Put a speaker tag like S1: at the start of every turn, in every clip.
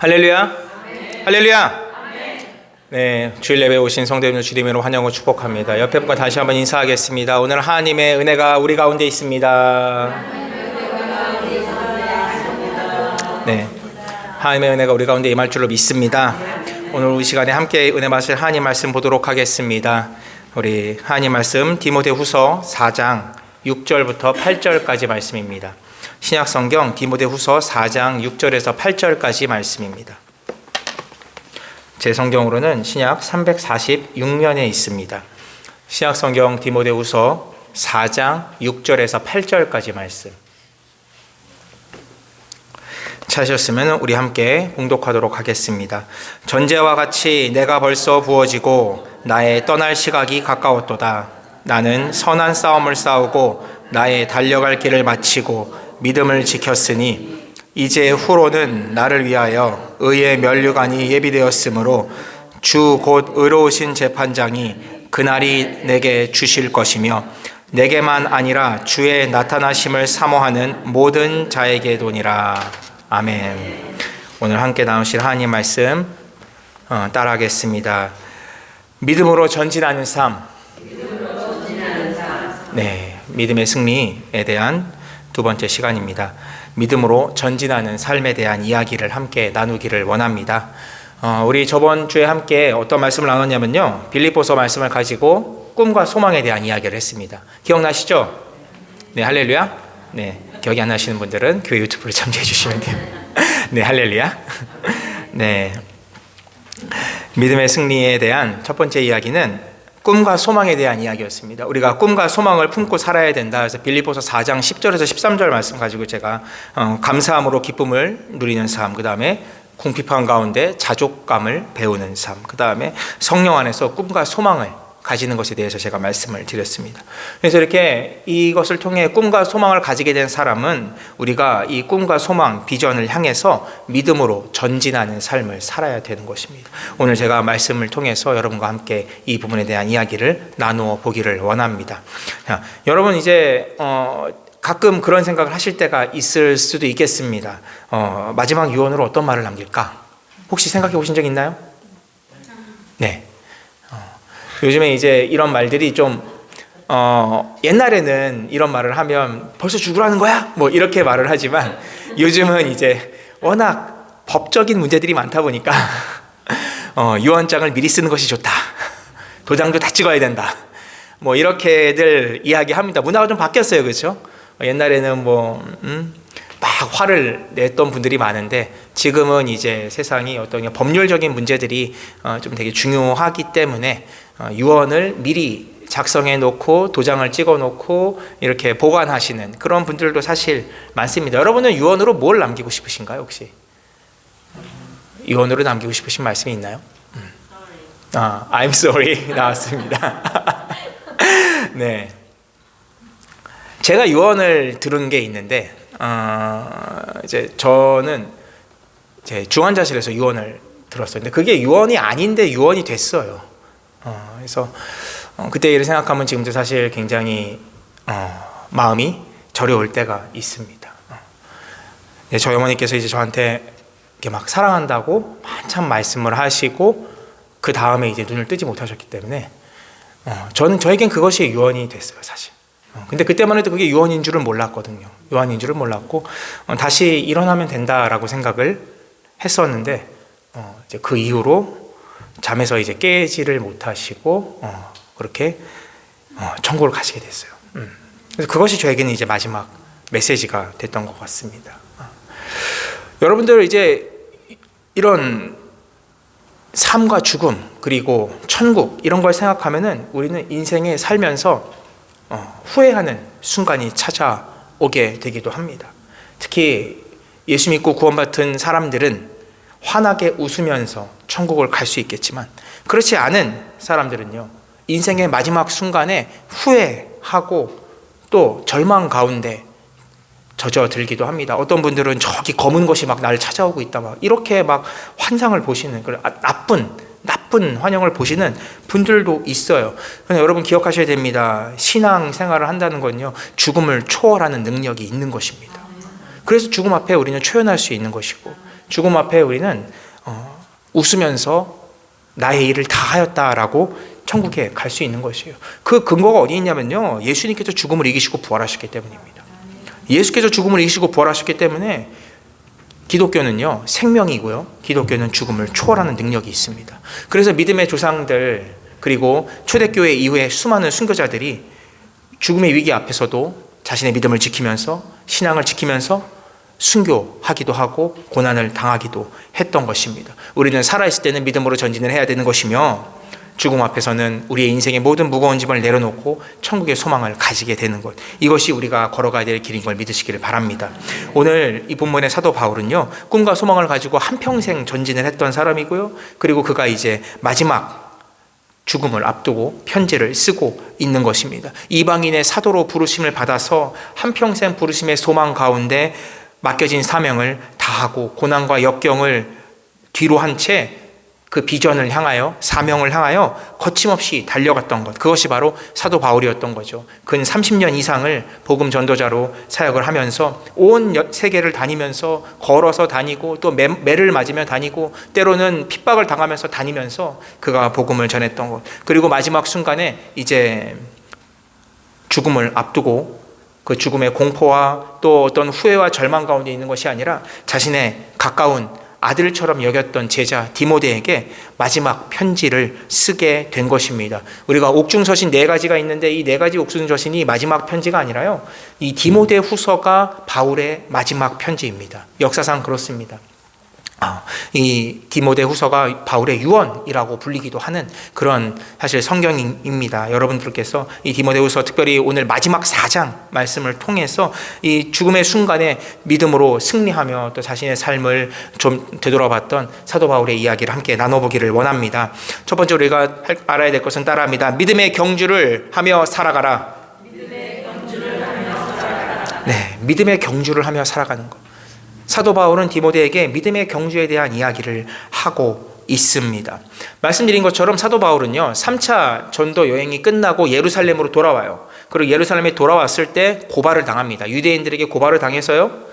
S1: 할렐루야. 할렐루야. 네, 주일 예배에 오신 성도님들 주님으로 환영을 축복합니다. 옆에 분과 다시 한번 인사하겠습니다. 오늘 하나님의 은혜가 우리 가운데 있습니다. 네, 하나님의 은혜가 우리 가운데 임할 줄로 믿습니다. 오늘 이 시간에 함께 은혜 마실 하나님 말씀 보도록 하겠습니다. 우리 하나님 말씀 디모데후서 4장 6절부터 8절까지 말씀입니다. 신약성경 디모데후서 4장 6절에서 8절까지 말씀입니다. 제 성경으로는 신약 346면에 있습니다. 신약성경 디모데후서 4장 6절에서 8절까지 말씀. 찾으셨으면 우리 함께 봉독하도록 하겠습니다. 전제와 같이 내가 벌써 부어지고 나의 떠날 시각이 가까웠도다. 나는 선한 싸움을 싸우고 나의 달려갈 길을 마치고 믿음을 지켰으니 이제 후로는 나를 위하여 의의 면류관이 예비되었으므로 주 곧 의로우신 재판장이 그날이 내게 주실 것이며 내게만 아니라 주의 나타나심을 사모하는 모든 자에게도니라. 아멘. 오늘 함께 나누실 하나님 말씀 따라하겠습니다. 믿음으로 전진하는 삶. 네, 믿음의 승리에 대한 두 번째 시간입니다. 믿음으로 전진하는 삶에 대한 이야기를 함께 나누기를 원합니다. 우리 저번 주에 함께 어떤 말씀을 나눴냐면요, 빌립보서 말씀을 가지고 꿈과 소망에 대한 이야기를 했습니다. 기억나시죠? 네, 할렐루야. 네, 기억이 안 나시는 분들은 교회 유튜브를 참조해 주시면 돼요. 네, 할렐루야. 네, 믿음의 승리에 대한 첫 번째 이야기는 꿈과 소망에 대한 이야기였습니다. 우리가 꿈과 소망을 품고 살아야 된다. 그래서 빌립보서 4장 10절에서 13절 말씀 가지고 제가 감사함으로 기쁨을 누리는 삶, 그 다음에 궁핍한 가운데 자족감을 배우는 삶, 그 다음에 성령 안에서 꿈과 소망을 가지는 것에 대해서 제가 말씀을 드렸습니다. 그래서 이렇게 이것을 통해 꿈과 소망을 가지게 된 사람은 우리가 이 꿈과 소망, 비전을 향해서 믿음으로 전진하는 삶을 살아야 되는 것입니다. 오늘 제가 말씀을 통해서 여러분과 함께 이 부분에 대한 이야기를 나누어 보기를 원합니다. 자, 여러분 이제 가끔 그런 생각을 하실 때가 있을 수도 있겠습니다. 마지막 유언으로 어떤 말을 남길까? 혹시 생각해 보신 적 있나요? 네. 요즘에 이제 이런 말들이 좀 옛날에는 이런 말을 하면 벌써 죽으라는 거야? 뭐 이렇게 말을 하지만 요즘은 이제 워낙 법적인 문제들이 많다 보니까 유언장을 미리 쓰는 것이 좋다. 도장도 다 찍어야 된다. 뭐 이렇게들 이야기합니다. 문화가 좀 바뀌었어요, 그렇죠? 옛날에는 막 화를 냈던 분들이 많은데 지금은 이제 세상이 어떤 법률적인 문제들이 좀 되게 중요하기 때문에 유언을 미리 작성해 놓고 도장을 찍어 놓고 이렇게 보관하시는 그런 분들도 사실 많습니다. 여러분은 유언으로 뭘 남기고 싶으신가요, 혹시? 유언으로 남기고 싶으신 말씀이 있나요? I'm sorry 나왔습니다. 네, 제가 유언을 들은 게 있는데 이제 저는 제 중환자실에서 유언을 들었어요. 근데 그게 유언이 아닌데 유언이 됐어요. 그래서 그때 일을 생각하면 지금도 사실 굉장히 마음이 저려올 때가 있습니다. 저희 어머니께서 이제 저한테 이렇게 막 사랑한다고 한참 말씀을 하시고 그 다음에 이제 눈을 뜨지 못하셨기 때문에 저에겐 그것이 유언이 됐어요, 사실. 근데 그때만 해도 그게 유언인 줄은 몰랐거든요. 유언인 줄은 몰랐고 다시 일어나면 된다라고 생각을 했었는데 이제 그 이후로 잠에서 이제 깨지를 못하시고 그렇게 천국을 가시게 됐어요. 그래서 그것이 저에게는 이제 마지막 메시지가 됐던 것 같습니다. 여러분들 이제 이런 삶과 죽음 그리고 천국 이런 걸 생각하면은 우리는 인생에 살면서 후회하는 순간이 찾아오게 되기도 합니다. 특히 예수 믿고 구원받은 사람들은 환하게 웃으면서 천국을 갈 수 있겠지만 그렇지 않은 사람들은요, 인생의 마지막 순간에 후회하고 또 절망 가운데 젖어들기도 합니다. 어떤 분들은 저기 검은 것이 막 나를 찾아오고 있다 막 이렇게 막 환상을 보시는 나쁜 환영을 보시는 분들도 있어요. 그런데 여러분 기억하셔야 됩니다. 신앙 생활을 한다는 건요, 죽음을 초월하는 능력이 있는 것입니다. 그래서 죽음 앞에 우리는 초연할 수 있는 것이고 죽음 앞에 우리는 웃으면서 나의 일을 다 하였다라고 천국에 갈 수 있는 것이에요. 그 근거가 어디 있냐면요, 예수님께서 죽음을 이기시고 부활하셨기 때문입니다. 예수께서 죽음을 이기시고 부활하셨기 때문에 기독교는요 생명이고요, 기독교는 죽음을 초월하는 능력이 있습니다. 그래서 믿음의 조상들, 그리고 초대교회 이후에 수많은 순교자들이 죽음의 위기 앞에서도 자신의 믿음을 지키면서, 신앙을 지키면서 순교하기도 하고 고난을 당하기도 했던 것입니다. 우리는 살아있을 때는 믿음으로 전진을 해야 되는 것이며, 죽음 앞에서는 우리의 인생의 모든 무거운 짐을 내려놓고 천국의 소망을 가지게 되는 것, 이것이 우리가 걸어가야 될 길인 걸 믿으시기를 바랍니다. 오늘 이 본문의 사도 바울은요, 꿈과 소망을 가지고 한평생 전진을 했던 사람이고요, 그리고 그가 이제 마지막 죽음을 앞두고 편지를 쓰고 있는 것입니다. 이방인의 사도로 부르심을 받아서 한평생 부르심의 소망 가운데 맡겨진 사명을 다하고 고난과 역경을 뒤로 한 채 그 비전을 향하여, 사명을 향하여 거침없이 달려갔던 것, 그것이 바로 사도 바울이었던 거죠. 근 30년 이상을 복음 전도자로 사역을 하면서 온 세계를 다니면서, 걸어서 다니고 또 매를 맞으며 다니고 때로는 핍박을 당하면서 다니면서 그가 복음을 전했던 것, 그리고 마지막 순간에 이제 죽음을 앞두고 그 죽음의 공포와 또 어떤 후회와 절망 가운데 있는 것이 아니라 자신의 가까운 아들처럼 여겼던 제자 디모데에게 마지막 편지를 쓰게 된 것입니다. 우리가 옥중서신 4가지가 있는데 이 4가지 옥중서신이 마지막 편지가 아니라요, 이 디모데 후서가 바울의 마지막 편지입니다. 역사상 그렇습니다. 이 디모데 후서가 바울의 유언이라고 불리기도 하는 그런 사실 성경입니다. 여러분들께서 이 디모데 후서, 특별히 오늘 마지막 4장 말씀을 통해서 이 죽음의 순간에 믿음으로 승리하며 또 자신의 삶을 좀 되돌아봤던 사도 바울의 이야기를 함께 나눠보기를 원합니다. 첫 번째로 우리가 알아야 될 것은 따라합니다. 믿음의 경주를 하며 살아가라. 믿음의 경주를 하며 살아가라. 네, 믿음의 경주를 하며 살아가는 것. 사도 바울은 디모데에게 믿음의 경주에 대한 이야기를 하고 있습니다. 말씀드린 것처럼 사도 바울은요, 3차 전도 여행이 끝나고 예루살렘으로 돌아와요. 그리고 예루살렘에 돌아왔을 때 고발을 당합니다. 유대인들에게 고발을 당해서요,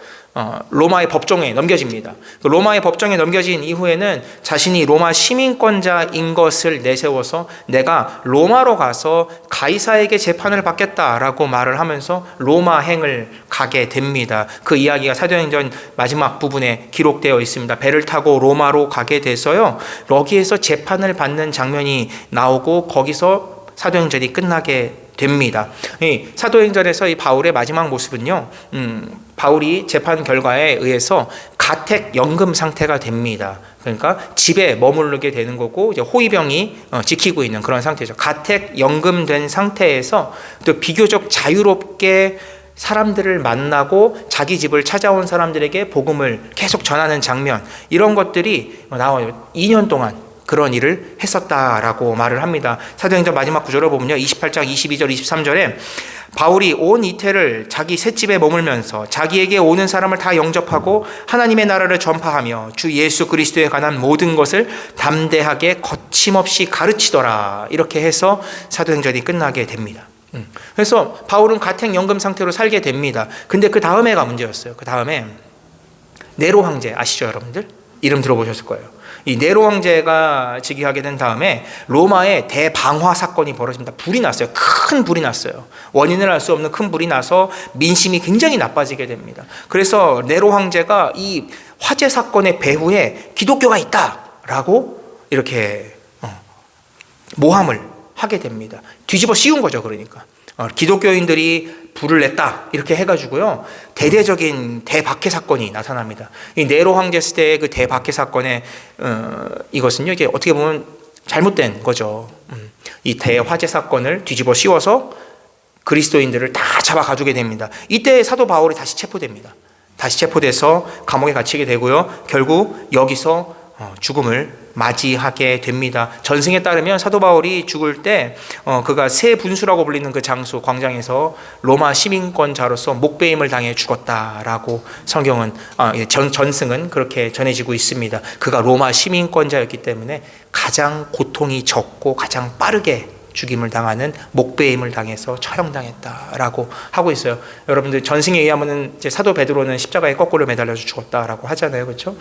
S1: 로마의 법정에 넘겨집니다. 로마의 법정에 넘겨진 이후에는 자신이 로마 시민권자인 것을 내세워서 내가 로마로 가서 가이사에게 재판을 받겠다라고 말을 하면서 로마행을 가게 됩니다. 그 이야기가 사도행전 마지막 부분에 기록되어 있습니다. 배를 타고 로마로 가게 돼서요, 여기에서 재판을 받는 장면이 나오고 거기서 사도행전이 끝나게 됩니다. 이 사도행전에서 이 바울의 마지막 모습은요, 바울이 재판 결과에 의해서 가택연금 상태가 됩니다. 그러니까 집에 머무르게 되는 거고, 이제 호위병이 지키고 있는 그런 상태죠. 가택연금된 상태에서 또 비교적 자유롭게 사람들을 만나고 자기 집을 찾아온 사람들에게 복음을 계속 전하는 장면, 이런 것들이 나와요. 2년 동안 그런 일을 했었다라고 말을 합니다. 사도행전 마지막 구절을 보면요, 28장 22절 23절에 바울이 온 이태를 자기 셋집에 머물면서 자기에게 오는 사람을 다 영접하고 하나님의 나라를 전파하며 주 예수 그리스도에 관한 모든 것을 담대하게 거침없이 가르치더라. 이렇게 해서 사도행전이 끝나게 됩니다. 그래서 바울은 가택연금 상태로 살게 됩니다. 근데 그 다음에가 문제였어요. 그 다음에 네로 황제 아시죠, 여러분들? 이름 들어보셨을 거예요. 이 네로 황제가 즉위하게 된 다음에 로마에 대방화 사건이 벌어집니다. 불이 났어요. 큰 불이 났어요. 원인을 알 수 없는 큰 불이 나서 민심이 굉장히 나빠지게 됩니다. 그래서 네로 황제가 이 화재 사건의 배후에 기독교가 있다라고 이렇게 모함을 하게 됩니다. 뒤집어 씌운 거죠. 그러니까 기독교인들이 불을 냈다 이렇게 해가지고요, 대대적인 대박해 사건이 나타납니다. 이 네로 황제 시대의 그 대박해 사건의 이것은요, 이게 어떻게 보면 잘못된 거죠. 이 대화재 사건을 뒤집어 씌워서 그리스도인들을 다 잡아 가두게 됩니다. 이때 사도 바울이 다시 체포됩니다. 다시 체포돼서 감옥에 갇히게 되고요, 결국 여기서 죽음을 맞이하게 됩니다. 전승에 따르면 사도 바울이 죽을 때 그가 새 분수라고 불리는 그 장소 광장에서 로마 시민권자로서 목배임을 당해 죽었다라고 성경은 전승은 그렇게 전해지고 있습니다. 그가 로마 시민권자였기 때문에 가장 고통이 적고 가장 빠르게 죽임을 당하는 목배임을 당해서 처형당했다라고 하고 있어요. 여러분들 전승에 의하면은 이제 사도 베드로는 십자가에 거꾸로 매달려서 죽었다라고 하잖아요, 그렇죠?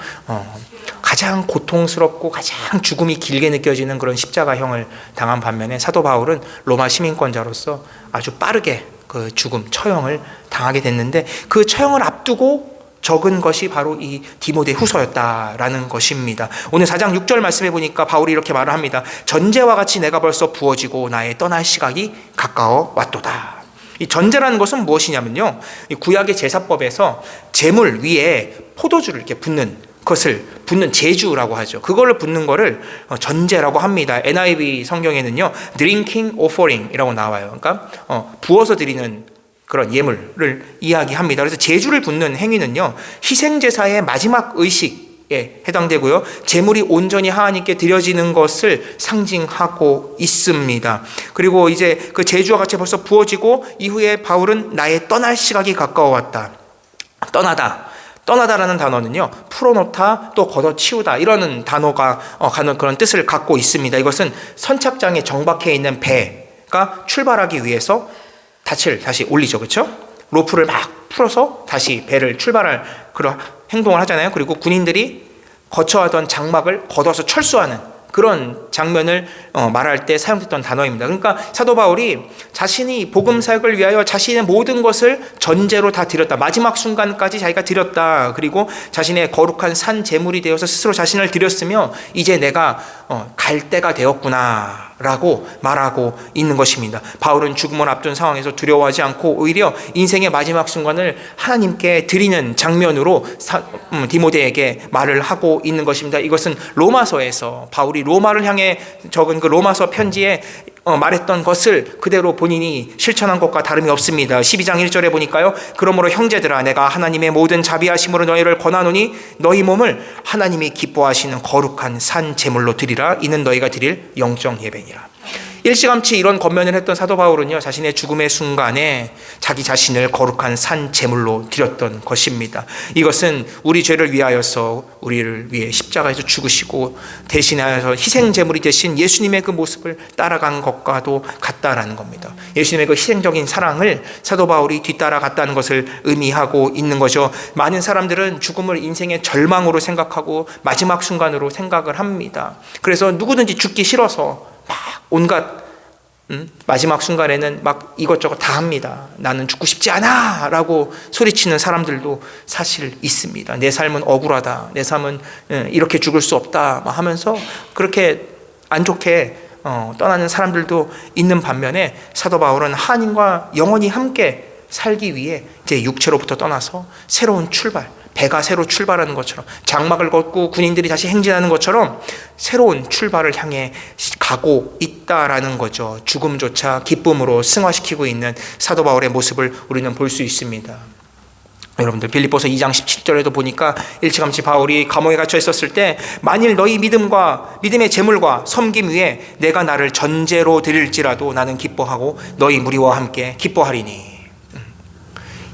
S1: 가장 고통스럽고 가장 죽음이 길게 느껴지는 그런 십자가형을 당한 반면에 사도 바울은 로마 시민권자로서 아주 빠르게 그 죽음, 처형을 당하게 됐는데 그 처형을 앞두고 적은 것이 바로 이 디모데 후서였다라는 것입니다. 오늘 4장 6절 말씀해 보니까 바울이 이렇게 말을 합니다. 전제와 같이 내가 벌써 부어지고 나의 떠날 시각이 가까워 왔도다. 이 전제라는 것은 무엇이냐면요, 이 구약의 제사법에서 제물 위에 포도주를 이렇게 붓는 것을 붓는 제주라고 하죠. 그거를 붓는 거를 전제라고 합니다. NIV 성경에는요, drinking offering이라고 나와요. 그러니까 부어서 드리는 그런 예물을 이야기합니다. 그래서 제주를 붓는 행위는요, 희생제사의 마지막 의식에 해당되고요, 제물이 온전히 하나님께 드려지는 것을 상징하고 있습니다. 그리고 이제 그 제주와 같이 벌써 부어지고 이후에 바울은 나의 떠날 시각이 가까워왔다. 떠나다라는 단어는요, 풀어놓다, 또 걷어치우다, 이런 단어가 가는 그런 뜻을 갖고 있습니다. 이것은 선착장에 정박해 있는 배가 출발하기 위해서 닻을 다시 올리죠, 그렇죠? 로프를 막 풀어서 다시 배를 출발할 그런 행동을 하잖아요. 그리고 군인들이 거처하던 장막을 걷어서 철수하는 그런 장면을 말할 때 사용됐던 단어입니다. 그러니까 사도 바울이 자신이 복음 사역을 위하여 자신의 모든 것을 전제로 다 드렸다. 마지막 순간까지 자기가 드렸다. 그리고 자신의 거룩한 산 제물이 되어서 스스로 자신을 드렸으며 이제 내가 갈 때가 되었구나 라고 말하고 있는 것입니다. 바울은 죽음을 앞둔 상황에서 두려워하지 않고 오히려 인생의 마지막 순간을 하나님께 드리는 장면으로 디모데에게 말을 하고 있는 것입니다. 이것은 로마서에서 바울이 로마를 향해 적은 그 로마서 편지에 말했던 것을 그대로 본인이 실천한 것과 다름이 없습니다. 12장 1절에 보니까요, 그러므로 형제들아 내가 하나님의 모든 자비하심으로 너희를 권하노니 너희 몸을 하나님이 기뻐하시는 거룩한 산 제물로 드리라. 이는 너희가 드릴 영적 예배니라. 일찌감치 이런 권면을 했던 사도 바울은요, 자신의 죽음의 순간에 자기 자신을 거룩한 산 제물로 드렸던 것입니다. 이것은 우리 죄를 위하여서 우리를 위해 십자가에서 죽으시고 대신하여서 희생 제물이 되신 예수님의 그 모습을 따라간 것과도 같다라는 겁니다. 예수님의 그 희생적인 사랑을 사도 바울이 뒤따라갔다는 것을 의미하고 있는 거죠. 많은 사람들은 죽음을 인생의 절망으로 생각하고 마지막 순간으로 생각을 합니다. 그래서 누구든지 죽기 싫어서 막 온갖 마지막 순간에는 막 이것저것 다 합니다. 나는 죽고 싶지 않아 라고 소리치는 사람들도 사실 있습니다. 내 삶은 억울하다, 내 삶은 이렇게 죽을 수 없다 하면서 그렇게 안 좋게 떠나는 사람들도 있는 반면에 사도 바울은 하나님과 영원히 함께 살기 위해 이제 육체로부터 떠나서 새로운 출발, 배가 새로 출발하는 것처럼, 장막을 걷고 군인들이 다시 행진하는 것처럼 새로운 출발을 향해 가고 있다라는 거죠. 죽음조차 기쁨으로 승화시키고 있는 사도 바울의 모습을 우리는 볼 수 있습니다. 여러분들 빌립보서 2장 17절에도 보니까 일찌감치 바울이 감옥에 갇혀 있었을 때 만일 너희 믿음의 재물과 섬김 위에 내가 나를 전제로 드릴지라도 나는 기뻐하고 너희 무리와 함께 기뻐하리니.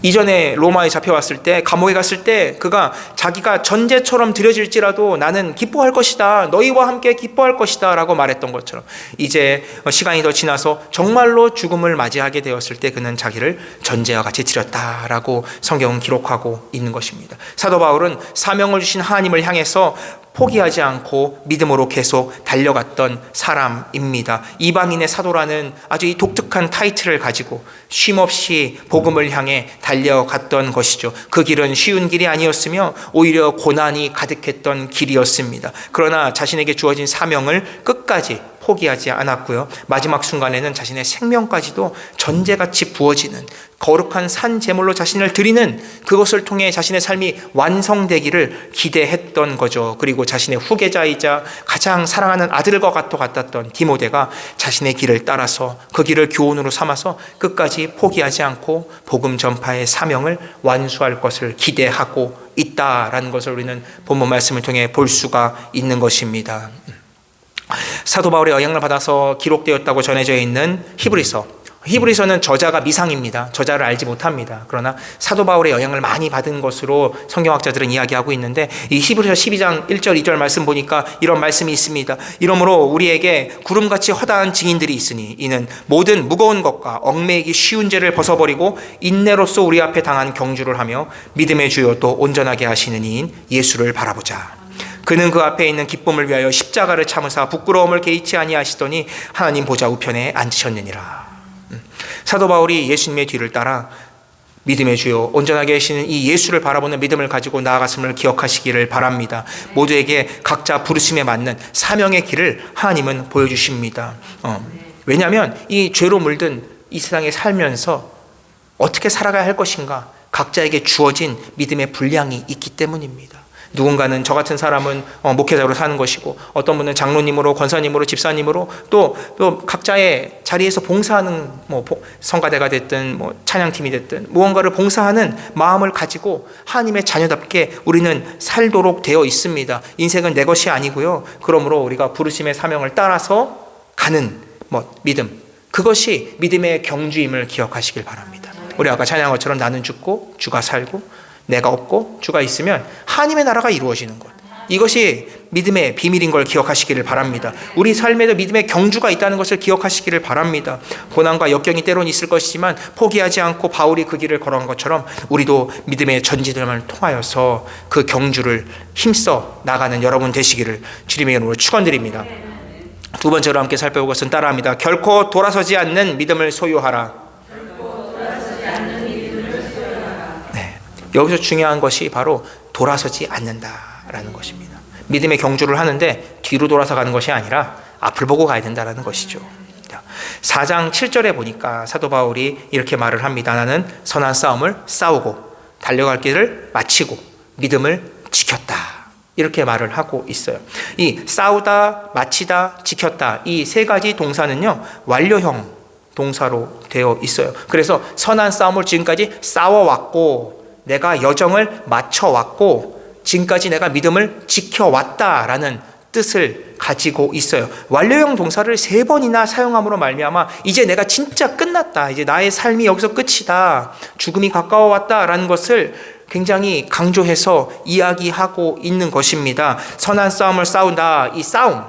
S1: 이전에 로마에 잡혀왔을 때, 감옥에 갔을 때 그가 자기가 전제처럼 드려질지라도 나는 기뻐할 것이다, 너희와 함께 기뻐할 것이다 라고 말했던 것처럼 이제 시간이 더 지나서 정말로 죽음을 맞이하게 되었을 때 그는 자기를 전제와 같이 드렸다라고 성경은 기록하고 있는 것입니다. 사도 바울은 사명을 주신 하나님을 향해서 포기하지 않고 믿음으로 계속 달려갔던 사람입니다. 이방인의 사도라는 아주 이 독특한 타이틀을 가지고 쉼없이 복음을 향해 달려갔던 것이죠. 그 길은 쉬운 길이 아니었으며 오히려 고난이 가득했던 길이었습니다. 그러나 자신에게 주어진 사명을 끝까지 포기하지 않았고요, 마지막 순간에는 자신의 생명까지도 전제같이 부어지는 거룩한 산 제물로 자신을 드리는 그것을 통해 자신의 삶이 완성되기를 기대했던 거죠. 그리고 자신의 후계자이자 가장 사랑하는 아들과 같았던 디모데가 자신의 길을 따라서 그 길을 교훈으로 삼아서 끝까지 포기하지 않고 복음 전파의 사명을 완수할 것을 기대하고 있다라는 것을 우리는 본문 말씀을 통해 볼 수가 있는 것입니다. 사도 바울의 영향을 받아서 기록되었다고 전해져 있는 히브리서 히브리서는 저자가 미상입니다. 저자를 알지 못합니다. 그러나 사도 바울의 영향을 많이 받은 것으로 성경학자들은 이야기하고 있는데, 이 히브리서 12장 1절 2절 말씀 보니까 이런 말씀이 있습니다. 이러므로 우리에게 구름같이 허다한 증인들이 있으니 이는 모든 무거운 것과 얽매이기 쉬운 죄를 벗어버리고 인내로써 우리 앞에 당한 경주를 하며 믿음의 주요 또 온전하게 하시는 이인 예수를 바라보자. 그는 그 앞에 있는 기쁨을 위하여 십자가를 참으사 부끄러움을 개의치 아니하시더니 하나님 보좌 우편에 앉으셨느니라. 사도 바울이 예수님의 뒤를 따라 믿음의 주요 온전하게 하시는 이 예수를 바라보는 믿음을 가지고 나아갔음을 기억하시기를 바랍니다. 모두에게 각자 부르심에 맞는 사명의 길을 하나님은 보여주십니다. 왜냐하면 이 죄로 물든 이 세상에 살면서 어떻게 살아가야 할 것인가, 각자에게 주어진 믿음의 분량이 있기 때문입니다. 누군가는, 저 같은 사람은 목회자로 사는 것이고, 어떤 분은 장로님으로, 권사님으로, 집사님으로, 또 각자의 자리에서 봉사하는, 성가대가 됐든 찬양팀이 됐든 무언가를 봉사하는 마음을 가지고 하나님의 자녀답게 우리는 살도록 되어 있습니다. 인생은 내 것이 아니고요. 그러므로 우리가 부르심의 사명을 따라서 가는 믿음, 그것이 믿음의 경주임을 기억하시길 바랍니다. 우리 아까 찬양한 것처럼 나는 죽고 주가 살고 내가 없고 주가 있으면 하나님의 나라가 이루어지는 것, 이것이 믿음의 비밀인 걸 기억하시기를 바랍니다. 우리 삶에도 믿음의 경주가 있다는 것을 기억하시기를 바랍니다. 고난과 역경이 때론 있을 것이지만 포기하지 않고 바울이 그 길을 걸어간 것처럼 우리도 믿음의 전지들을 통하여서 그 경주를 힘써 나가는 여러분 되시기를 주님의 이름으로 축원드립니다. 두 번째로 함께 살펴볼 것은 따라합니다. 결코 돌아서지 않는 믿음을 소유하라. 여기서 중요한 것이 바로 돌아서지 않는다라는 것입니다. 믿음의 경주를 하는데 뒤로 돌아서 가는 것이 아니라 앞을 보고 가야 된다는 것이죠. 4장 7절에 보니까 사도 바울이 이렇게 말을 합니다. 나는 선한 싸움을 싸우고 달려갈 길을 마치고 믿음을 지켰다. 이렇게 말을 하고 있어요. 이 싸우다, 마치다, 지켰다, 이 세 가지 동사는요, 완료형 동사로 되어 있어요. 그래서 선한 싸움을 지금까지 싸워왔고, 내가 여정을 마쳐왔고, 지금까지 내가 믿음을 지켜왔다라는 뜻을 가지고 있어요. 완료형 동사를 3번이나 사용함으로 말미암아 이제 내가 진짜 끝났다, 이제 나의 삶이 여기서 끝이다, 죽음이 가까워왔다라는 것을 굉장히 강조해서 이야기하고 있는 것입니다. 선한 싸움을 싸운다. 이 싸움,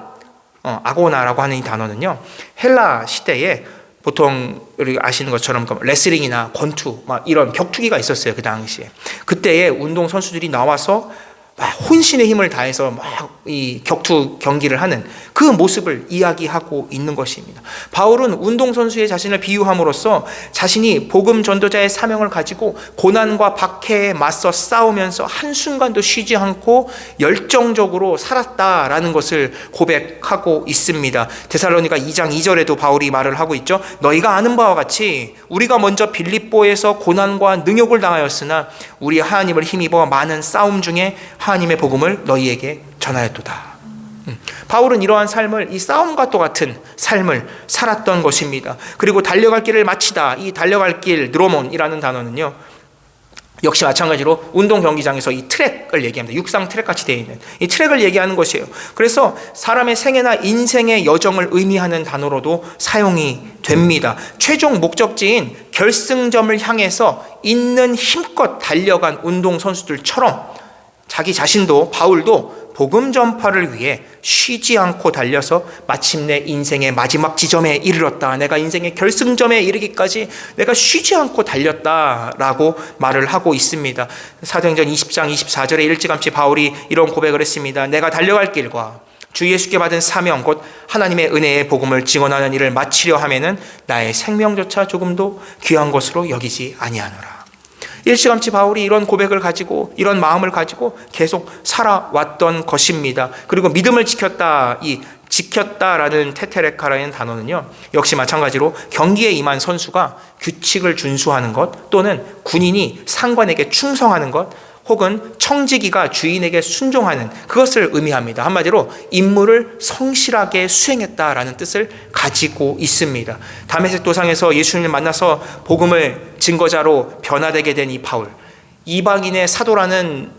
S1: 아고나라고 하는 이 단어는요, 헬라 시대에 보통 우리 아시는 것처럼 레슬링이나 권투 이런 격투기가 있었어요. 그 당시에. 그때에 운동 선수들이 나와서 막 혼신의 힘을 다해서 막 이 격투 경기를 하는 그 모습을 이야기하고 있는 것입니다. 바울은 운동선수의 자신을 비유함으로써 자신이 복음 전도자의 사명을 가지고 고난과 박해에 맞서 싸우면서 한순간도 쉬지 않고 열정적으로 살았다라는 것을 고백하고 있습니다. 데살로니가 2장 2절에도 바울이 말을 하고 있죠. 너희가 아는 바와 같이 우리가 먼저 빌립보에서 고난과 능욕을 당하였으나 우리 하나님을 힘입어 많은 싸움 중에 하나님의 복음을 너희에게 전하였도다. 바울은 이러한 삶을, 이 싸움과 똑같은 삶을 살았던 것입니다. 그리고 달려갈 길을 마치다. 이 달려갈 길, 드로몬이라는 단어는요, 역시 마찬가지로 운동 경기장에서 이 트랙을 얘기합니다. 육상 트랙 같이 되어 있는 이 트랙을 얘기하는 것이에요. 그래서 사람의 생애나 인생의 여정을 의미하는 단어로도 사용이 됩니다. 최종 목적지인 결승점을 향해서 있는 힘껏 달려간 운동 선수들처럼 자기 자신도, 바울도 복음 전파를 위해 쉬지 않고 달려서 마침내 인생의 마지막 지점에 이르렀다. 내가 인생의 결승점에 이르기까지 내가 쉬지 않고 달렸다라고 말을 하고 있습니다. 사도행전 20장 24절에 일찌감치 바울이 이런 고백을 했습니다. 내가 달려갈 길과 주 예수께 받은 사명 곧 하나님의 은혜의 복음을 증언하는 일을 마치려 하면은 나의 생명조차 조금도 귀한 것으로 여기지 아니하노라. 일찌감치 바울이 이런 고백을 가지고, 이런 마음을 가지고 계속 살아왔던 것입니다. 그리고 믿음을 지켰다. 이 지켰다라는 테테레카라는 단어는요, 역시 마찬가지로 경기에 임한 선수가 규칙을 준수하는 것, 또는 군인이 상관에게 충성하는 것, 혹은 청지기가 주인에게 순종하는 그것을 의미합니다. 한마디로 임무를 성실하게 수행했다라는 뜻을 가지고 있습니다. 다메섹 도상에서 예수님을 만나서 복음을 증거자로 변화되게 된 이 바울, 이방인의 사도라는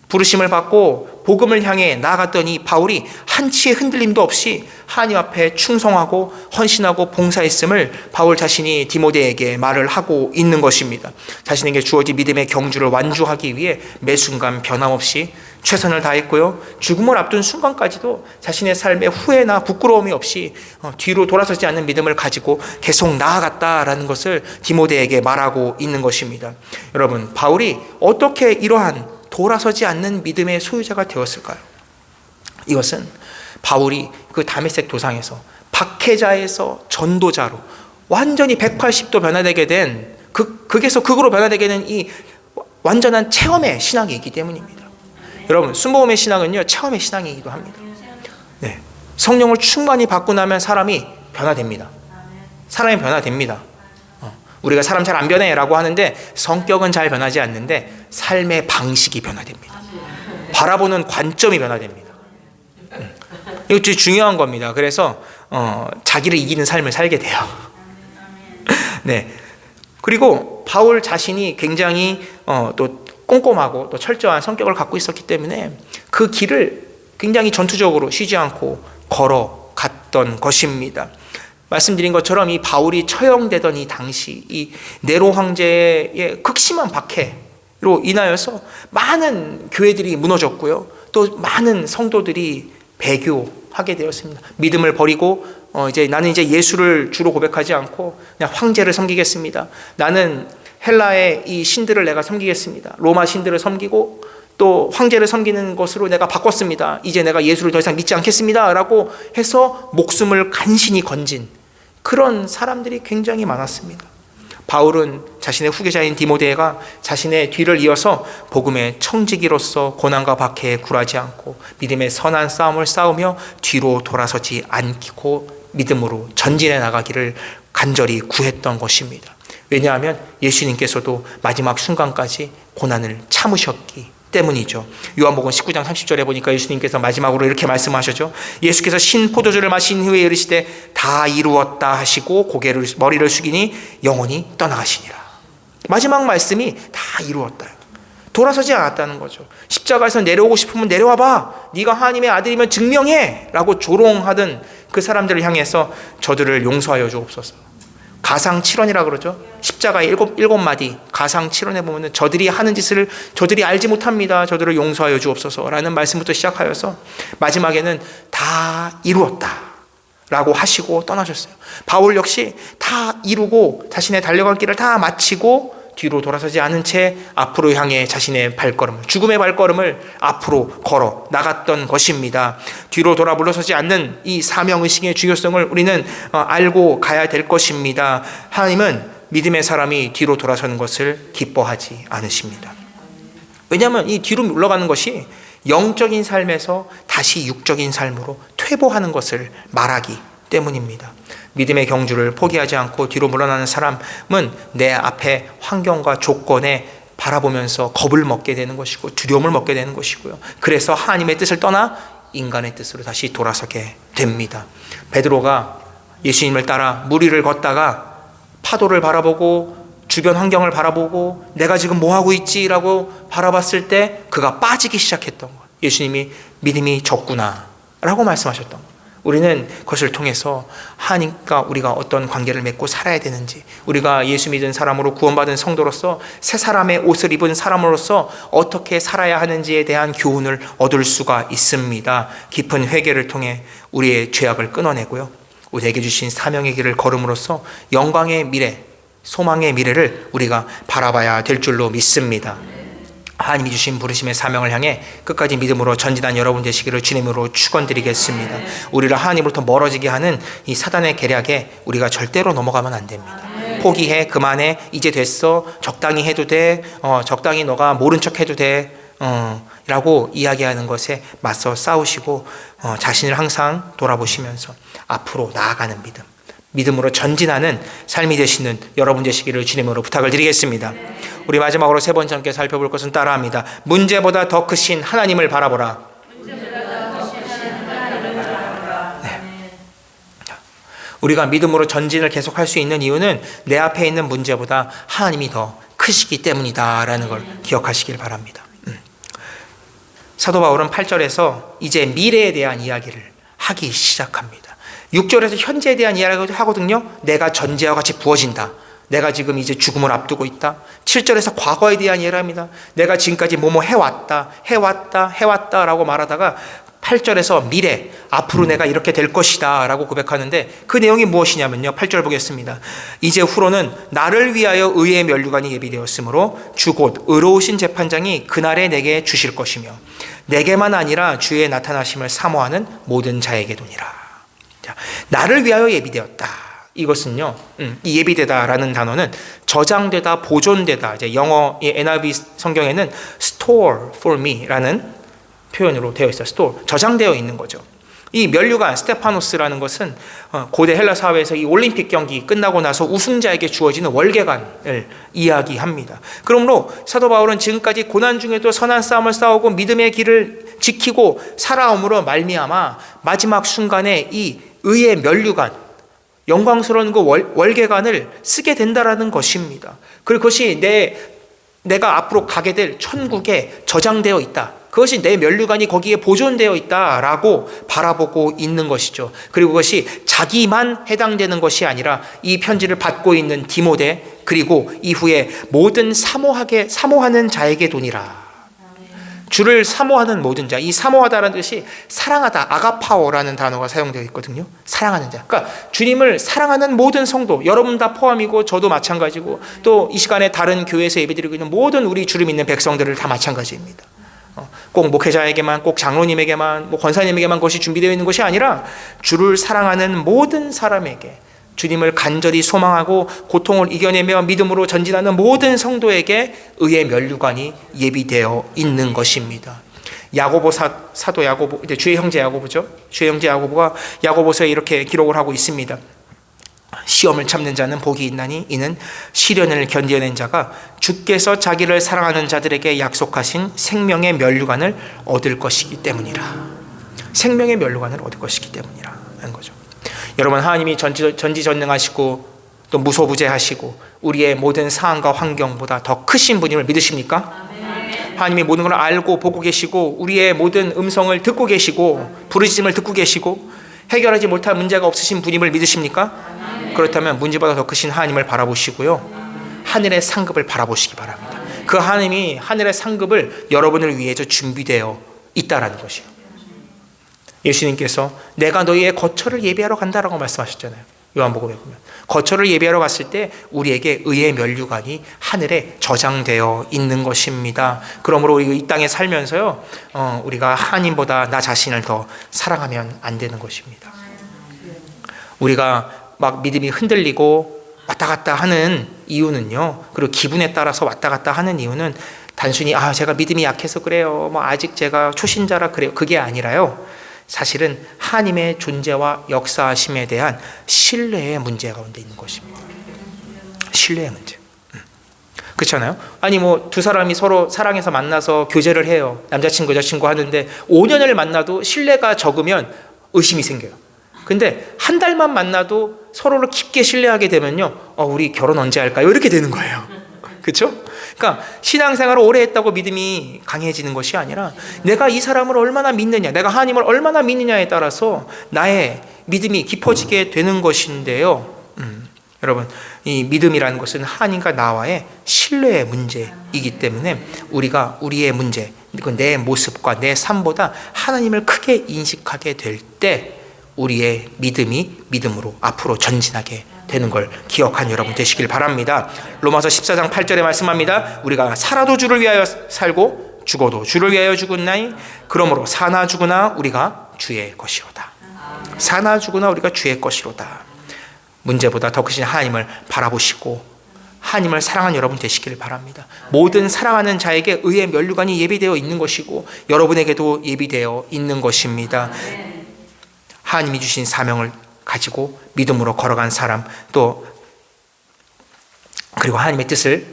S1: 부르심을 받고 복음을 향해 나아갔던 이 바울이 한치의 흔들림도 없이 하나님 앞에 충성하고 헌신하고 봉사했음을 바울 자신이 디모데에게 말을 하고 있는 것입니다. 자신에게 주어진 믿음의 경주를 완주하기 위해 매 순간 변함없이 최선을 다했고요. 죽음을 앞둔 순간까지도 자신의 삶에 후회나 부끄러움이 없이 뒤로 돌아서지 않는 믿음을 가지고 계속 나아갔다라는 것을 디모데에게 말하고 있는 것입니다. 여러분, 바울이 어떻게 이러한 돌아서지 않는 믿음의 소유자가 되었을까요? 이것은 바울이 그 다메섹 도상에서 박해자에서 전도자로 완전히 180도 변화되게 된 극에서 극으로 변화되게 된 이 완전한 체험의 신앙이 있기 때문입니다. 여러분, 순복음의 신앙은요, 체험의 신앙이기도 합니다. 네, 성령을 충만히 받고 나면 사람이 변화됩니다. 사람이 변화됩니다. 우리가 사람 잘 안 변해라고 하는데 성격은 잘 변하지 않는데 삶의 방식이 변화됩니다. 바라보는 관점이 변화됩니다. 이거 되게 중요한 겁니다. 그래서 자기를 이기는 삶을 살게 돼요. 네. 그리고 바울 자신이 굉장히 또 꼼꼼하고 또 철저한 성격을 갖고 있었기 때문에 그 길을 굉장히 전투적으로 쉬지 않고 걸어갔던 것입니다. 말씀드린 것처럼 이 바울이 처형되던 이 당시 이 네로 황제의 극심한 박해로 인하여서 많은 교회들이 무너졌고요. 또 많은 성도들이 배교하게 되었습니다. 믿음을 버리고 이제 나는 이제 예수를 주로 고백하지 않고 그냥 황제를 섬기겠습니다. 나는 헬라의 이 신들을 내가 섬기겠습니다. 로마 신들을 섬기고 또 황제를 섬기는 것으로 내가 바꿨습니다. 이제 내가 예수를 더 이상 믿지 않겠습니다. 라고 해서 목숨을 간신히 건진 그런 사람들이 굉장히 많았습니다. 바울은 자신의 후계자인 디모데가 자신의 뒤를 이어서 복음의 청지기로서 고난과 박해에 굴하지 않고 믿음의 선한 싸움을 싸우며 뒤로 돌아서지 않고 믿음으로 전진해 나가기를 간절히 구했던 것입니다. 왜냐하면 예수님께서도 마지막 순간까지 고난을 참으셨기 때문이죠. 요한복음 19장 30절에 보니까 예수님께서 마지막으로 이렇게 말씀하셨죠. 예수께서 신 포도주를 마신 후에 이르시되 다 이루었다 하시고 머리를 숙이니 영혼이 떠나가시니라. 마지막 말씀이 다 이루었다. 돌아서지 않았다는 거죠. 십자가에서 내려오고 싶으면 내려와봐. 네가 하나님의 아들이면 증명해 라고 조롱하던 그 사람들을 향해서 저들을 용서하여 주옵소서. 가상칠언이라 그러죠. 십자가의 일곱 마디 가상칠언에 보면 저들이 하는 짓을 저들이 알지 못합니다. 저들을 용서하여 주옵소서라는 말씀부터 시작하여서 마지막에는 다 이루었다 라고 하시고 떠나셨어요. 바울 역시 다 이루고 자신의 달려갈 길을 다 마치고 뒤로 돌아서지 않은 채 앞으로 향해 자신의 발걸음을, 죽음의 발걸음을 앞으로 걸어 나갔던 것입니다. 뒤로 돌아 물러서지 않는 이 사명의식의 중요성을 우리는 알고 가야 될 것입니다. 하나님은 믿음의 사람이 뒤로 돌아서는 것을 기뻐하지 않으십니다. 왜냐하면 이 뒤로 물러가는 것이 영적인 삶에서 다시 육적인 삶으로 퇴보하는 것을 말하기 때문입니다. 믿음의 경주를 포기하지 않고 뒤로 물러나는 사람은 내 앞에 환경과 조건에 바라보면서 겁을 먹게 되는 것이고 두려움을 먹게 되는 것이고요. 그래서 하나님의 뜻을 떠나 인간의 뜻으로 다시 돌아서게 됩니다. 베드로가 예수님을 따라 물 위를 걷다가 파도를 바라보고 주변 환경을 바라보고 내가 지금 뭐하고 있지라고 바라봤을 때 그가 빠지기 시작했던 것. 예수님이 믿음이 적구나 라고 말씀하셨던 것. 우리는 그것을 통해서 하나님과 우리가 어떤 관계를 맺고 살아야 되는지, 우리가 예수 믿은 사람으로 구원받은 성도로서 새 사람의 옷을 입은 사람으로서 어떻게 살아야 하는지에 대한 교훈을 얻을 수가 있습니다. 깊은 회개를 통해 우리의 죄악을 끊어내고요, 우리에게 주신 사명의 길을 걸음으로써 영광의 미래, 소망의 미래를 우리가 바라봐야 될 줄로 믿습니다. 하나님이 주신 부르심의 사명을 향해 끝까지 믿음으로 전진한 여러분 되시기를 주님으로 축원드리겠습니다. 우리를 하나님으로부터 멀어지게 하는 이 사단의 계략에 우리가 절대로 넘어가면 안 됩니다. 포기해, 그만해, 이제 됐어, 적당히 해도 돼, 적당히 너가 모른 척 해도 돼, 라고 이야기하는 것에 맞서 싸우시고 자신을 항상 돌아보시면서 앞으로 나아가는 믿음으로 전진하는 삶이 되시는 여러분 되시기를 주님으로 부탁을 드리겠습니다. 우리 마지막으로 세 번째 함께 살펴볼 것은 따라합니다. 문제보다 더 크신 하나님을 바라보라. 네. 우리가 믿음으로 전진을 계속할 수 있는 이유는 내 앞에 있는 문제보다 하나님이 더 크시기 때문이다 라는 걸 기억하시길 바랍니다. 사도 바울은 8절에서 이제 미래에 대한 이야기를 하기 시작합니다. 6절에서 현재에 대한 이야기를 하거든요. 내가 전제와 같이 부어진다. 내가 지금 이제 죽음을 앞두고 있다. 7절에서 과거에 대한 이야기를 합니다. 내가 지금까지 뭐뭐 해왔다 라고 말하다가 8절에서 미래, 앞으로 내가 이렇게 될 것이다 라고 고백하는데 그 내용이 무엇이냐면요. 8절 보겠습니다. 이제 후로는 나를 위하여 의의 면류관이 예비되었으므로 주 곧 의로우신 재판장이 그날에 내게 주실 것이며 내게만 아니라 주의 나타나심을 사모하는 모든 자에게도니라. 자, 나를 위하여 예비되었다. 이것은요, 이 예비되다라는 단어는 저장되다, 보존되다. 이제 영어의 NIV 성경에는 store for me라는 표현으로 되어 있어요. store, 저장되어 있는 거죠. 이 면류관 스테파노스라는 것은 고대 헬라 사회에서 이 올림픽 경기 끝나고 나서 우승자에게 주어지는 월계관을 이야기합니다. 그러므로 사도 바울은 지금까지 고난 중에도 선한 싸움을 싸우고 믿음의 길을 지키고 살아옴으로 말미암아 마지막 순간에 이 의의 면류관, 영광스러운 그 월계관을 쓰게 된다라는 것입니다. 그리고 그것이 내가 앞으로 가게 될 천국에 저장되어 있다. 그것이 내 면류관이 거기에 보존되어 있다라고 바라보고 있는 것이죠. 그리고 그것이 자기만 해당되는 것이 아니라 이 편지를 받고 있는 디모데 그리고 이후에 모든 사모하는 자에게도니라. 주를 사모하는 모든 자. 이 사모하다라는 뜻이 사랑하다, 아가파오라는 단어가 사용되어 있거든요. 사랑하는 자. 그러니까 주님을 사랑하는 모든 성도, 여러분 다 포함이고 저도 마찬가지고 또 이 시간에 다른 교회에서 예배드리고 있는 모든 우리 주를 믿는 백성들을 다 마찬가지입니다. 꼭 목회자에게만, 꼭 장로님에게만, 권사님에게만 그것이 준비되어 있는 것이 아니라 주를 사랑하는 모든 사람에게, 주님을 간절히 소망하고 고통을 이겨내며 믿음으로 전진하는 모든 성도에게 의의 면류관이 예비되어 있는 것입니다. 야고보 사도 야고보, 이제 주의 형제 야고보죠. 주의 형제 야고보가 야고보서에 이렇게 기록을 하고 있습니다. 시험을 참는 자는 복이 있나니 이는 시련을 견뎌낸 자가 주께서 자기를 사랑하는 자들에게 약속하신 생명의 면류관을 얻을 것이기 때문이라. 생명의 면류관을 얻을 것이기 때문이라 하는 거죠. 여러분, 하나님이 전지전능하시고 또 무소부재하시고 우리의 모든 상황과 환경보다 더 크신 분임을 믿으십니까? 하나님이 모든 걸 알고 보고 계시고 우리의 모든 음성을 듣고 계시고 부르짖음을 듣고 계시고 해결하지 못할 문제가 없으신 분임을 믿으십니까? 그렇다면 문제보다 더 크신 하나님을 바라보시고요, 하늘의 상급을 바라보시기 바랍니다. 그 하나님이 하늘의 상급을 여러분을 위해서 준비되어 있다라는 것이에요. 예수님께서 내가 너희의 거처를 예비하러 간다라고 말씀하셨잖아요. 요한복음에 보면 거처를 예비하러 갔을 때 우리에게 의의 면류관이 하늘에 저장되어 있는 것입니다. 그러므로 이 땅에 살면서요, 우리가 하나님보다 나 자신을 더 사랑하면 안 되는 것입니다. 우리가 막 믿음이 흔들리고 왔다 갔다 하는 이유는요, 그리고 기분에 따라서 왔다 갔다 하는 이유는 단순히 제가 믿음이 약해서 그래요, 아직 제가 초신자라 그래요, 그게 아니라요, 사실은 하나님의 존재와 역사하심에 대한 신뢰의 문제 가운데 있는 것입니다. 신뢰의 문제. 그렇잖아요? 아니 두 사람이 서로 사랑해서 만나서 교제를 해요. 남자친구 여자친구 하는데 5년을 만나도 신뢰가 적으면 의심이 생겨요. 근데 한 달만 만나도 서로를 깊게 신뢰하게 되면요, 우리 결혼 언제 할까요? 이렇게 되는 거예요. 그렇죠? 그러니까 신앙생활을 오래 했다고 믿음이 강해지는 것이 아니라 내가 이 사람을 얼마나 믿느냐, 내가 하나님을 얼마나 믿느냐에 따라서 나의 믿음이 깊어지게 되는 것인데요. 여러분, 이 믿음이라는 것은 하나님과 나와의 신뢰의 문제이기 때문에 우리가 우리의 문제, 내 모습과 내 삶보다 하나님을 크게 인식하게 될 때 우리의 믿음이 믿음으로 앞으로 전진하게 되는 걸 기억한 여러분 되시길 바랍니다. 로마서 14장 8절에 말씀합니다. 우리가 살아도 주를 위하여 살고 죽어도 주를 위하여 죽었나니 그러므로 사나 죽으나 우리가 주의 것이로다. 사나 죽으나 우리가 주의 것이로다. 문제보다 더 크신 하나님을 바라보시고 하나님을 사랑하는 여러분 되시길 바랍니다. 모든 사랑하는 자에게 의의 면류관이 예비되어 있는 것이고 여러분에게도 예비되어 있는 것입니다. 하나님이 주신 사명을 가지고 믿음으로 걸어간 사람, 또 그리고 하나님의 뜻을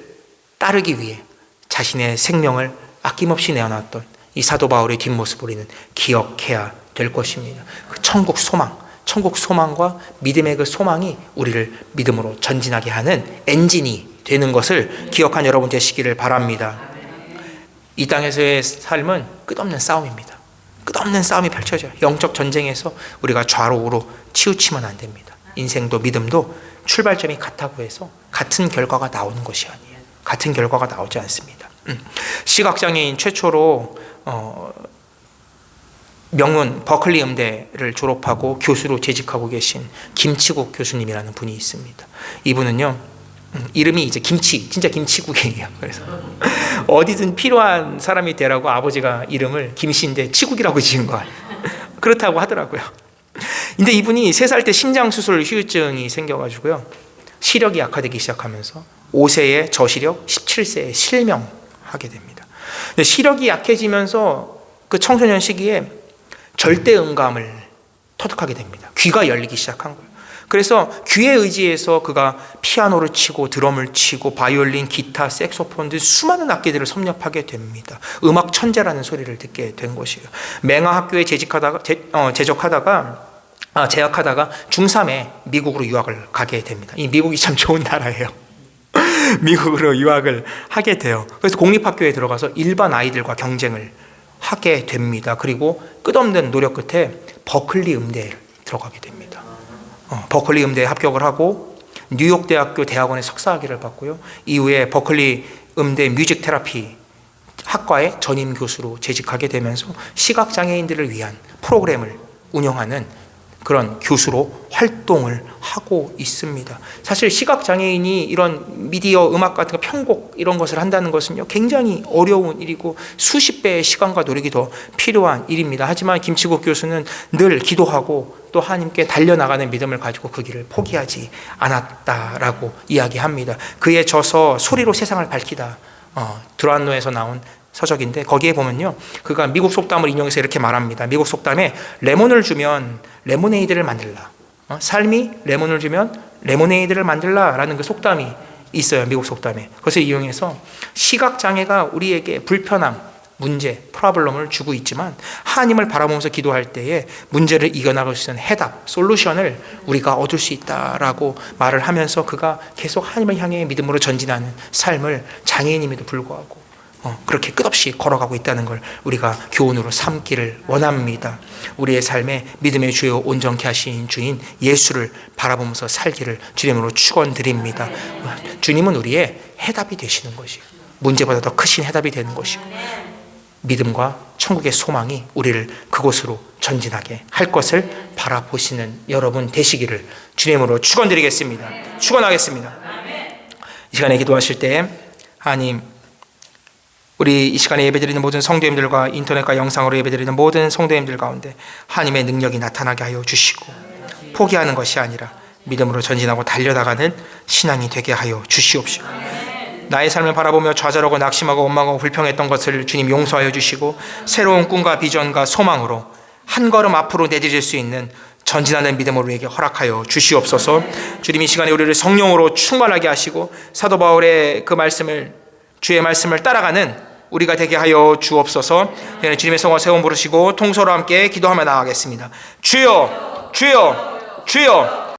S1: 따르기 위해 자신의 생명을 아낌없이 내어놨던 이 사도 바울의 뒷모습을 우리는 기억해야 될 것입니다. 그 천국 소망과 믿음의 그 소망이 우리를 믿음으로 전진하게 하는 엔진이 되는 것을 기억한 여러분 되시기를 바랍니다. 이 땅에서의 삶은 끝없는 싸움입니다. 끝없는 싸움이 펼쳐져요. 영적 전쟁에서 우리가 좌로 우로 치우치면 안 됩니다. 인생도 믿음도 출발점이 같다고 해서 같은 결과가 나오는 것이 아니에요. 같은 결과가 나오지 않습니다. 시각장애인 최초로 명문 버클리 음대를 졸업하고 교수로 재직하고 계신 김치국 교수님이라는 분이 있습니다. 이분은요, 이름이 이제 김치, 진짜 김치국이에요. 그래서 어디든 필요한 사람이 되라고 아버지가 이름을 김씨인데 치국이라고 지은 거예요. 그렇다고 하더라고요. 근데 이분이 3살 때 심장수술 후유증이 생겨가지고요, 시력이 약화되기 시작하면서 5세에 저시력, 17세에 실명하게 됩니다. 근데 시력이 약해지면서 그 청소년 시기에 절대음감을 터득하게 됩니다. 귀가 열리기 시작한 거예요. 그래서 귀에 의지해서 그가 피아노를 치고 드럼을 치고 바이올린, 기타, 색소폰 등 수많은 악기들을 섭렵하게 됩니다. 음악 천재라는 소리를 듣게 된 것이에요. 맹하학교에 재직하다가 재학하다가 중3에 미국으로 유학을 가게 됩니다. 이 미국이 참 좋은 나라예요. 미국으로 유학을 하게 돼요. 그래서 공립학교에 들어가서 일반 아이들과 경쟁을 하게 됩니다. 그리고 끝없는 노력 끝에 버클리 음대에 들어가게 됩니다. 버클리 음대에 합격을 하고 뉴욕 대학교 대학원에 석사학위를 받고요. 이후에 버클리 음대 뮤직 테라피 학과의 전임 교수로 재직하게 되면서 시각장애인들을 위한 프로그램을 운영하는 그런 교수로 활동을 하고 있습니다. 사실 시각장애인이 이런 미디어, 음악 같은 거, 편곡 이런 것을 한다는 것은요, 굉장히 어려운 일이고 수십 배의 시간과 노력이 더 필요한 일입니다. 하지만 김치국 교수는 늘 기도하고 또 하나님께 달려나가는 믿음을 가지고 그 길을 포기하지 않았다라고 이야기합니다. 그의 저서 소리로 세상을 밝히다, 드란노에서 나온 서적인데, 거기에 보면요, 그가 미국 속담을 인용해서 이렇게 말합니다. 미국 속담에 레몬을 주면 레모네이드를 만들라, 삶이 레몬을 주면 레모네이드를 만들라 라는 그 속담이 있어요. 미국 속담에. 그것을 이용해서 시각장애가 우리에게 불편함, 문제, 프로블럼을 주고 있지만 하나님을 바라보면서 기도할 때에 문제를 이겨나갈 수 있는 해답, 솔루션을 우리가 얻을 수 있다라고 말을 하면서 그가 계속 하나님을 향해 믿음으로 전진하는 삶을, 장애인임에도 불구하고 그렇게 끝없이 걸어가고 있다는 걸 우리가 교훈으로 삼기를 원합니다. 우리의 삶에 믿음의 주요 온전케 하신 주인 예수를 바라보면서 살기를 주님으로 축원드립니다. 주님은 우리의 해답이 되시는 것이에요. 문제보다 더 크신 해답이 되는 것이고, 믿음과 천국의 소망이 우리를 그곳으로 전진하게 할 것을 바라보시는 여러분 되시기를 주님으로 축원드리겠습니다. 축원하겠습니다. 이 시간에 기도하실 때 하나님, 우리 이 시간에 예배드리는 모든 성도님들과 인터넷과 영상으로 예배드리는 모든 성도님들 가운데 하나님의 능력이 나타나게 하여 주시고, 포기하는 것이 아니라 믿음으로 전진하고 달려나가는 신앙이 되게 하여 주시옵시고, 나의 삶을 바라보며 좌절하고 낙심하고 원망하고 불평했던 것을 주님 용서하여 주시고, 새로운 꿈과 비전과 소망으로 한 걸음 앞으로 내디딜 수 있는 전진하는 믿음을 우리에게 허락하여 주시옵소서. 주님, 이 시간에 우리를 성령으로 충만하게 하시고 사도 바울의 그 말씀을, 주의 말씀을 따라가는 우리가 되게 하여 주옵소서. 주님의 성화 세원 부르시고 통서로 함께 기도하며 나아가겠습니다. 주여, 주여, 주여.